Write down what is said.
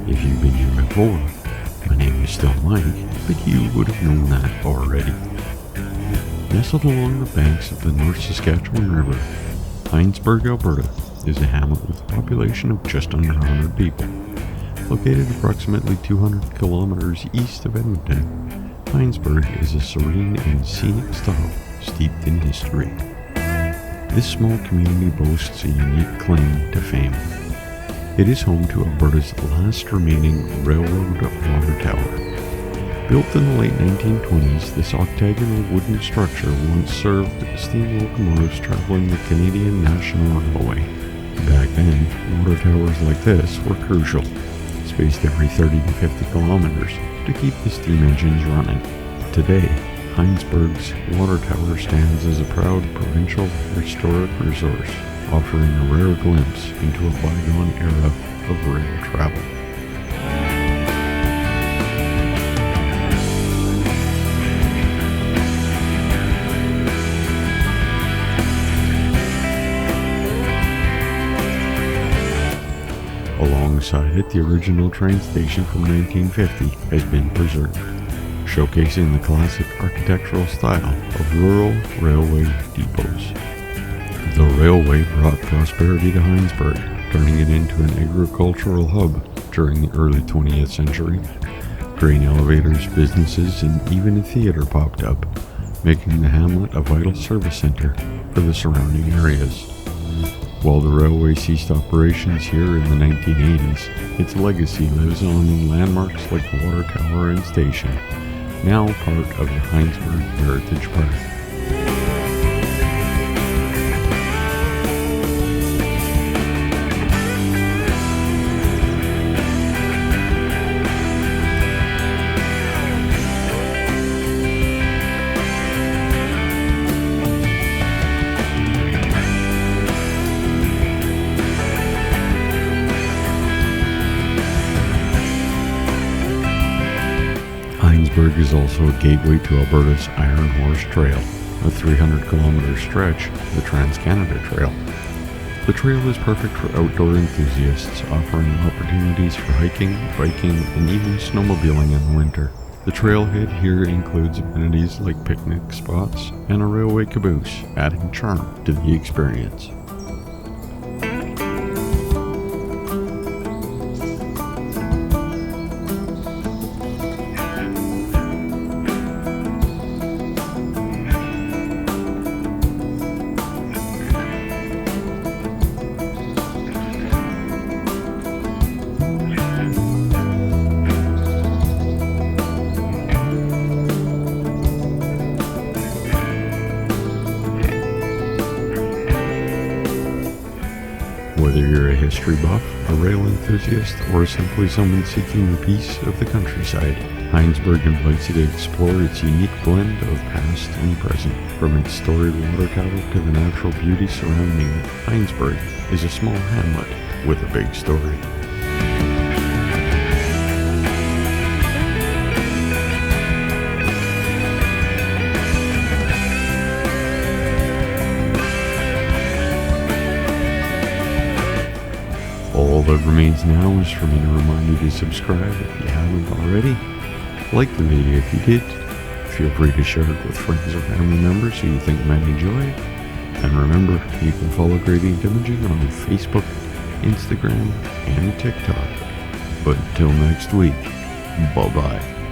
If you've been here before, my name is still Mike, but you would have known that already. Nestled along the banks of the North Saskatchewan River, Heinsburg, Alberta is a hamlet with a population of just under 100 people. Located approximately 200 kilometers east of Edmonton, Heinsburg is a serene and scenic stop steeped in history. This small community boasts a unique claim to fame. It is home to Alberta's last remaining railroad water tower. Built in the late 1920s, this octagonal wooden structure once served steam locomotives traveling the Canadian National Railway. Back then, water towers like this were crucial, spaced every 30 to 50 kilometers to keep the steam engines running. Today, Heinsburg's water tower stands as a proud provincial historic resource, offering a rare glimpse into a bygone era of rail travel. Alongside it, the original train station from 1950 has been preserved, showcasing the classic architectural style of rural railway depots. The railway brought prosperity to Heinsburg, turning it into an agricultural hub during the early 20th century. Grain elevators, businesses, and even a theater popped up, making the hamlet a vital service center for the surrounding areas. While the railway ceased operations here in the 1980s, its legacy lives on in landmarks like the water tower and station, now part of the Heinsburg Heritage Park. Heinsburg is also a gateway to Alberta's Iron Horse Trail, a 300-kilometer stretch of the Trans-Canada Trail. The trail is perfect for outdoor enthusiasts, offering opportunities for hiking, biking, and even snowmobiling in the winter. The trailhead here includes amenities like picnic spots and a railway caboose, adding charm to the experience. Whether you're a history buff, a rail enthusiast, or simply someone seeking the peace of the countryside, Heinsburg invites you to explore its unique blend of past and present. From its storied water tower to the natural beauty surrounding it, Heinsburg is a small hamlet with a big story. All that remains now is for me to remind you to subscribe if you haven't already. Like the video if you did. Feel free to share it with friends or family members who you think might enjoy it. And remember, you can follow Gradient Imaging on Facebook, Instagram, and TikTok. But until next week, bye-bye.